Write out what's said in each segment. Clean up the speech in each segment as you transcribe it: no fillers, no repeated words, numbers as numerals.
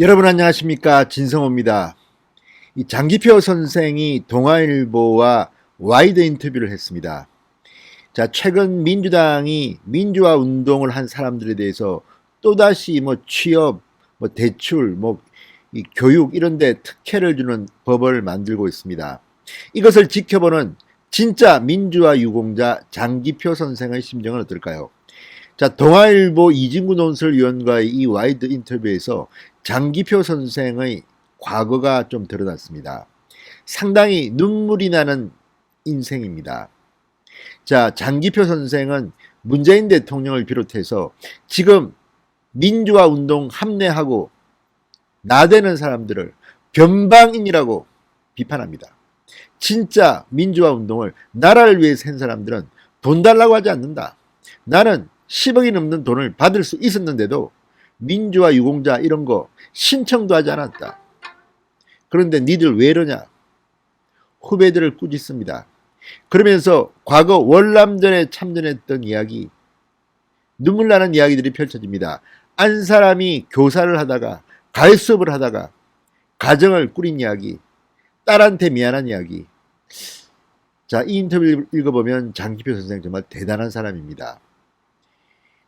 여러분 안녕하십니까, 진성호입니다. 이 장기표 선생이 동아일보와 와이드 인터뷰를 했습니다. 자, 최근 민주당이 민주화 운동을 한 사람들에 대해서 또다시 취업, 대출, 이 교육 이런 데 특혜를 주는 법을 만들고 있습니다. 이것을 지켜보는 진짜 민주화 유공자 장기표 선생의 심정은 어떨까요? 자, 동아일보 이진구 논설위원과의 이 와이드 인터뷰에서 장기표 선생의 과거가 좀 드러났습니다. 상당히 눈물이 나는 인생입니다. 자, 장기표 선생은 문재인 대통령을 비롯해서 지금 민주화 운동 합리하고 나대는 사람들을 변방인이라고 비판합니다. 진짜 민주화 운동을 나라를 위해서 한 사람들은 돈 달라고 하지 않는다. 나는 10억이 넘는 돈을 받을 수 있었는데도 민주화 유공자 이런 거 신청도 하지 않았다. 그런데 니들 왜 이러냐? 후배들을 꾸짖습니다. 그러면서 과거 월남전에 참전했던 이야기, 눈물 나는 이야기들이 펼쳐집니다. 한 사람이 교사를 하다가 가해 수업을 하다가 가정을 꾸린 이야기, 딸한테 미안한 이야기. 자, 이 인터뷰를 읽어보면 장기표 선생 정말 대단한 사람입니다.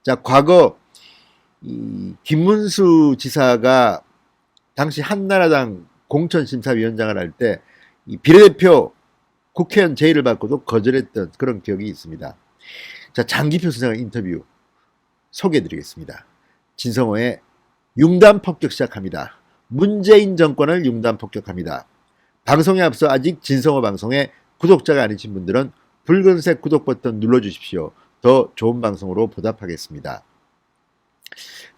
자, 과거 이 김문수 지사가 당시 한나라당 공천심사위원장을 할 때 이 비례대표 국회의원 제의를 받고도 거절했던 그런 기억이 있습니다. 자, 장기표 선생의 인터뷰 소개해드리겠습니다. 진성호의 융단 폭격 시작합니다. 문재인 정권을 융단 폭격합니다. 방송에 앞서 아직 진성호 방송에 구독자가 아니신 분들은 붉은색 구독 버튼 눌러주십시오. 더 좋은 방송으로 보답하겠습니다.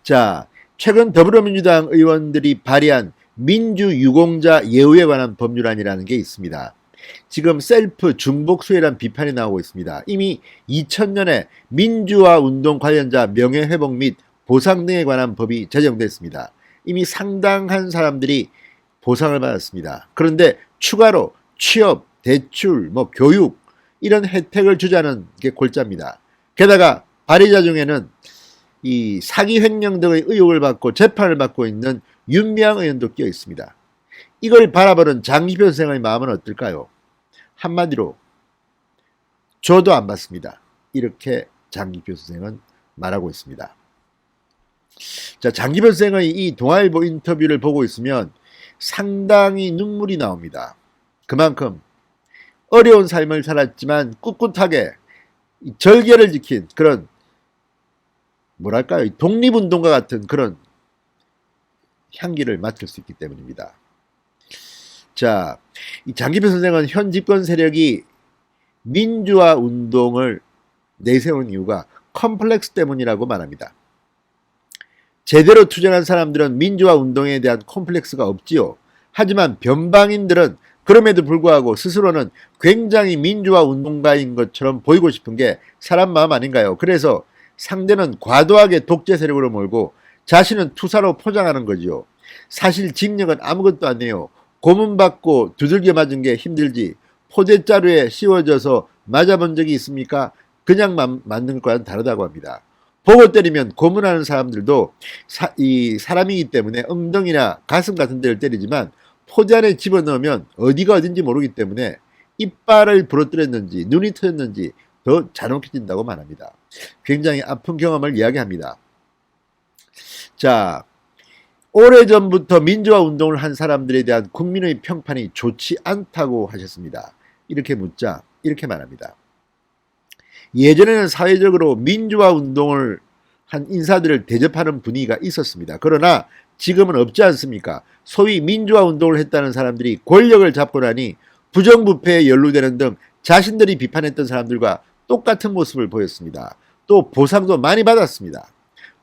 자, 최근 더불어민주당 의원들이 발의한 민주유공자 예우에 관한 법률안이라는 게 있습니다. 지금 셀프 중복수혜란 비판이 나오고 있습니다. 이미 2000년에 민주화 운동 관련자 명예회복 및 보상 등에 관한 법이 제정됐습니다. 이미 상당한 사람들이 보상을 받았습니다. 그런데 추가로 취업, 대출, 교육 이런 혜택을 주자는 게 골자입니다. 게다가 발의자 중에는 이 사기 횡령 등의 의혹을 받고 재판을 받고 있는 윤미향 의원도 끼어 있습니다. 이걸 바라보는 장기표 선생의 마음은 어떨까요? 한마디로 저도 안 받습니다. 이렇게 장기표 선생은 말하고 있습니다. 자, 장기표 선생의 이 동아일보 인터뷰를 보고 있으면 상당히 눈물이 나옵니다. 그만큼 어려운 삶을 살았지만 꿋꿋하게 절개를 지킨 그런 뭐랄까요, 독립운동가 같은 그런 향기를 맡을 수 있기 때문입니다. 자, 이 장기표 선생은 현 집권 세력이 민주화 운동을 내세운 이유가 컴플렉스 때문이라고 말합니다. 제대로 투쟁한 사람들은 민주화 운동에 대한 컴플렉스가 없지요. 하지만 변방인들은 그럼에도 불구하고 스스로는 굉장히 민주화 운동가인 것처럼 보이고 싶은 게 사람 마음 아닌가요? 그래서 상대는 과도하게 독재 세력으로 몰고 자신은 투사로 포장하는 거지요. 사실 징역은 아무것도 아니에요. 고문받고 두들겨 맞은 게 힘들지 포대자루에 씌워져서 맞아본 적이 있습니까? 그냥 맞는 거와는 다르다고 합니다. 보고 때리면 고문하는 사람들도 사람이기 때문에 엉덩이나 가슴 같은 데를 때리지만 포대 안에 집어넣으면 어디가 어딘지 모르기 때문에 이빨을 부러뜨렸는지 눈이 터졌는지 더 잔혹해진다고 말합니다. 굉장히 아픈 경험을 이야기합니다. 자, 오래전부터 민주화 운동을 한 사람들에 대한 국민의 평판이 좋지 않다고 하셨습니다. 이렇게 묻자 이렇게 말합니다. 예전에는 사회적으로 민주화 운동을 한 인사들을 대접하는 분위기가 있었습니다. 그러나 지금은 없지 않습니까? 소위 민주화 운동을 했다는 사람들이 권력을 잡고 나니 부정부패에 연루되는 등 자신들이 비판했던 사람들과 똑같은 모습을 보였습니다. 또 보상도 많이 받았습니다.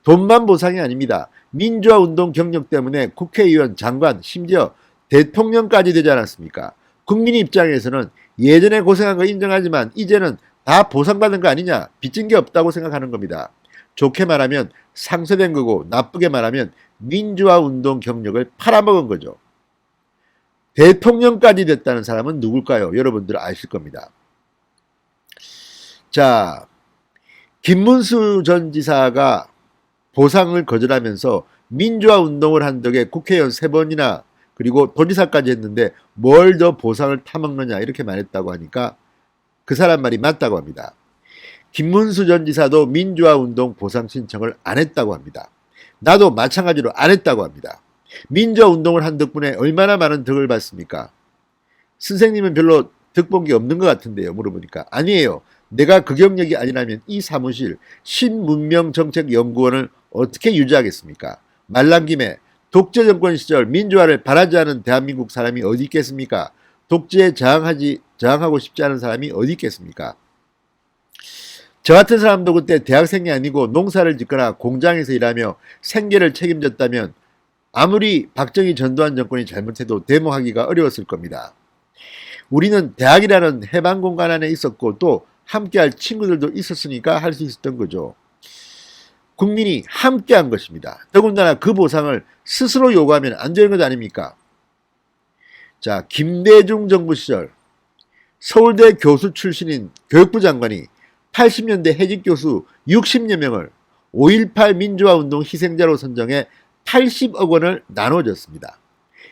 돈만 보상이 아닙니다. 민주화 운동 경력 때문에 국회의원, 장관, 심지어 대통령까지 되지 않았습니까? 국민 입장에서는 예전에 고생한 거 인정하지만 이제는 다 보상받은 거 아니냐, 빚진 게 없다고 생각하는 겁니다. 좋게 말하면 상쇄된 거고 나쁘게 말하면 민주화 운동 경력을 팔아먹은 거죠. 대통령까지 됐다는 사람은 누굴까요? 여러분들 아실 겁니다. 자, 김문수 전 지사가 보상을 거절하면서 민주화 운동을 한 덕에 국회의원 3번이나 그리고 도지사까지 했는데 뭘 더 보상을 타먹느냐 이렇게 말했다고 하니까 그 사람 말이 맞다고 합니다. 김문수 전 지사도 민주화 운동 보상 신청을 안 했다고 합니다. 나도 마찬가지로 안 했다고 합니다. 민주화 운동을 한 덕분에 얼마나 많은 덕을 받습니까? 선생님은 별로 덕 본 게 없는 것 같은데요. 물어보니까 아니에요. 내가 그 경력이 아니라면 이 사무실 신문명정책연구원을 어떻게 유지하겠습니까? 말난 김에 독재 정권 시절 민주화를 바라지 않은 대한민국 사람이 어디 있겠습니까? 독재에 저항하고 싶지 않은 사람이 어디 있겠습니까? 저 같은 사람도 그때 대학생이 아니고 농사를 짓거나 공장에서 일하며 생계를 책임졌다면 아무리 박정희 전두환 정권이 잘못해도 데모하기가 어려웠을 겁니다. 우리는 대학이라는 해방 공간 안에 있었고 또 함께할 친구들도 있었으니까 할 수 있었던 거죠. 국민이 함께한 것입니다. 더군다나 그 보상을 스스로 요구하면 안 되는 것 아닙니까? 자, 김대중 정부 시절 서울대 교수 출신인 교육부 장관이 80년대 해직 교수 60여 명을 5.18 민주화 운동 희생자로 선정해 80억 원을 나눠줬습니다.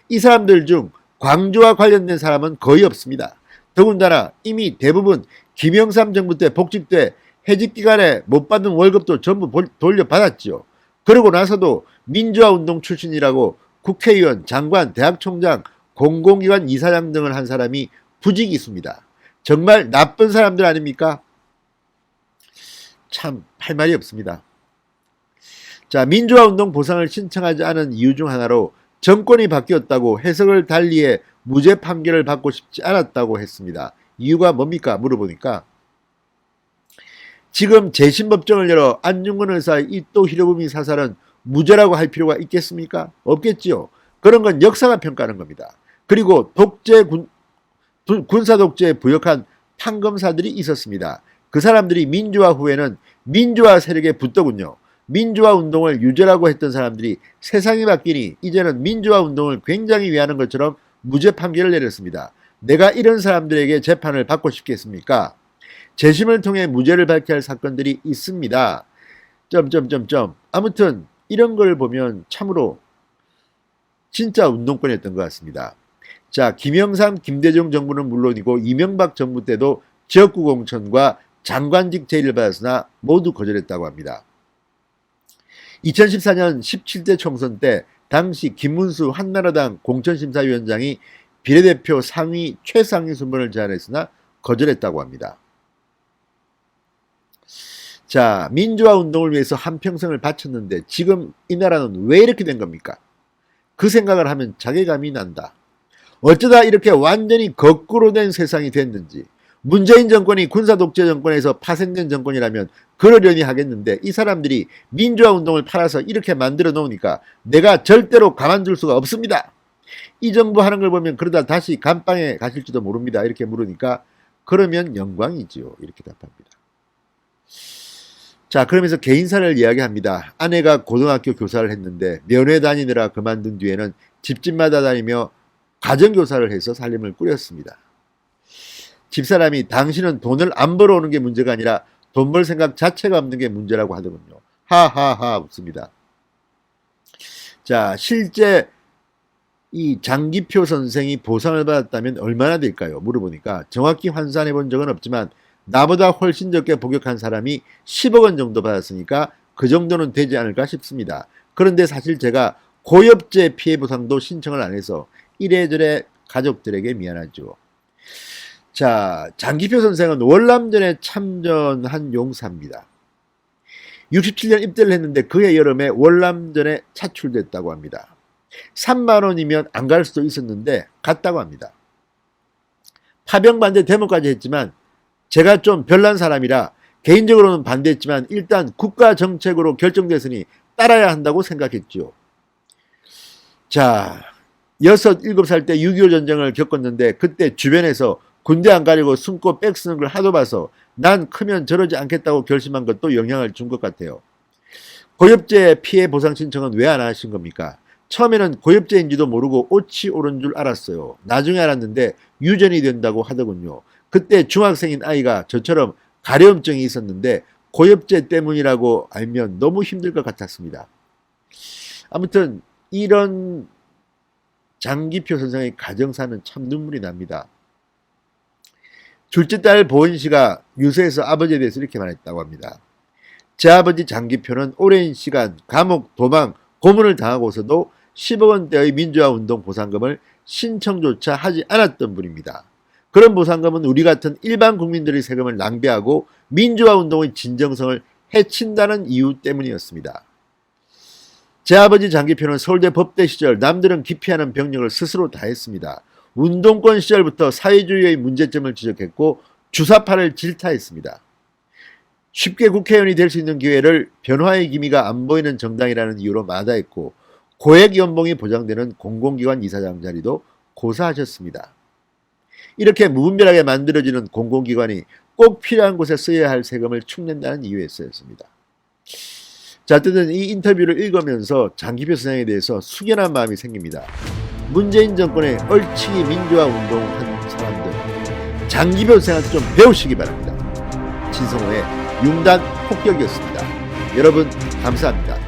이 사람들 중 광주와 관련된 사람은 거의 없습니다. 더군다나 이미 대부분 김영삼 정부 때 복직돼 해직 기간에 못 받은 월급도 전부 돌려받았죠. 그러고 나서도 민주화 운동 출신이라고 국회의원, 장관, 대학총장, 공공기관 이사장 등을 한 사람이 부지기수입니다. 정말 나쁜 사람들 아닙니까? 참 할 말이 없습니다. 자, 민주화 운동 보상을 신청하지 않은 이유 중 하나로 정권이 바뀌었다고 해석을 달리해 무죄 판결을 받고 싶지 않았다고 했습니다. 이유가 뭡니까? 물어보니까 지금 재심법정을 열어 안중근 의사의 이 또 히로부미 사살은 무죄라고 할 필요가 있겠습니까? 없겠지요. 그런 건 역사가 평가하는 겁니다. 그리고 군사 독재에 부역한 판검사들이 있었습니다. 그 사람들이 민주화 후에는 민주화 세력에 붙더군요. 민주화 운동을 유죄라고 했던 사람들이 세상이 바뀌니 이제는 민주화 운동을 굉장히 위하는 것처럼 무죄 판결을 내렸습니다. 내가 이런 사람들에게 재판을 받고 싶겠습니까? 재심을 통해 무죄를 밝혀야 할 사건들이 있습니다. 아무튼 이런 걸 보면 참으로 진짜 운동권이었던 것 같습니다. 자, 김영삼, 김대중 정부는 물론이고 이명박 정부 때도 지역구 공천과 장관직 제의를 받았으나 모두 거절했다고 합니다. 2014년 17대 총선 때 당시 김문수 한나라당 공천심사위원장이 비례대표 상위 최상위 순번을 제안했으나 거절했다고 합니다. 자, 민주화 운동을 위해서 한평생을 바쳤는데 지금 이 나라는 왜 이렇게 된 겁니까? 그 생각을 하면 자괴감이 난다. 어쩌다 이렇게 완전히 거꾸로 된 세상이 됐는지. 문재인 정권이 군사독재 정권에서 파생된 정권이라면 그러려니 하겠는데 이 사람들이 민주화 운동을 팔아서 이렇게 만들어 놓으니까 내가 절대로 가만둘 수가 없습니다. 이 정부 하는 걸 보면 그러다 다시 감방에 가실지도 모릅니다. 이렇게 물으니까 그러면 영광이지요. 이렇게 답합니다. 자, 그러면서 개인사를 이야기합니다. 아내가 고등학교 교사를 했는데 면회 다니느라 그만둔 뒤에는 집집마다 다니며 가정교사를 해서 살림을 꾸렸습니다. 집사람이 당신은 돈을 안 벌어오는 게 문제가 아니라 돈 벌 생각 자체가 없는 게 문제라고 하더군요. 하하하 웃습니다. 자, 실제 이 장기표 선생이 보상을 받았다면 얼마나 될까요? 물어보니까 정확히 환산해 본 적은 없지만 나보다 훨씬 적게 복역한 사람이 10억 원 정도 받았으니까 그 정도는 되지 않을까 싶습니다. 그런데 사실 제가 고엽제 피해 보상도 신청을 안 해서 이래저래 가족들에게 미안하죠. 자, 장기표 선생은 월남전에 참전한 용사입니다. 67년 입대를 했는데 그해 여름에 월남전에 차출됐다고 합니다. 3만 원이면 안 갈 수도 있었는데 갔다고 합니다. 파병 반대 데모까지 했지만 제가 좀 별난 사람이라 개인적으로는 반대했지만 일단 국가 정책으로 결정됐으니 따라야 한다고 생각했죠. 자, 6, 7살 때 6.25 전쟁을 겪었는데 그때 주변에서 군대 안 가려고 숨고 백 쓰는 걸 하도 봐서 난 크면 저러지 않겠다고 결심한 것도 영향을 준 것 같아요. 고엽제 피해 보상 신청은 왜 안 하신 겁니까? 처음에는 고엽제인지도 모르고 옷이 오른 줄 알았어요. 나중에 알았는데 유전이 된다고 하더군요. 그때 중학생인 아이가 저처럼 가려움증이 있었는데 고엽제 때문이라고 알면 너무 힘들 것 같았습니다. 아무튼 이런 장기표 선생의 가정사는 참 눈물이 납니다. 둘째 딸 보은 씨가 유서에서 아버지에 대해서 이렇게 말했다고 합니다. 제 아버지 장기표는 오랜 시간 감옥, 도망, 고문을 당하고서도 10억 원대의 민주화운동 보상금을 신청조차 하지 않았던 분입니다. 그런 보상금은 우리 같은 일반 국민들의 세금을 낭비하고 민주화운동의 진정성을 해친다는 이유 때문이었습니다. 제 아버지 장기표는 서울대 법대 시절 남들은 기피하는 병력을 스스로 다했습니다. 운동권 시절부터 사회주의의 문제점을 지적했고 주사파를 질타했습니다. 쉽게 국회의원이 될 수 있는 기회를 변화의 기미가 안 보이는 정당이라는 이유로 마다했고 고액 연봉이 보장되는 공공기관 이사장 자리도 고사하셨습니다. 이렇게 무분별하게 만들어지는 공공기관이 꼭 필요한 곳에 써야 할 세금을 축낸다는 이유에서였습니다. 자, 어쨌든 이 인터뷰를 읽으면서 장기표 선생에 대해서 숙연한 마음이 생깁니다. 문재인 정권의 얼치기 민주화 운동한 사람들, 장기표 선생한테 좀 배우시기 바랍니다. 진성호의 융단 폭격이었습니다. 여러분 감사합니다.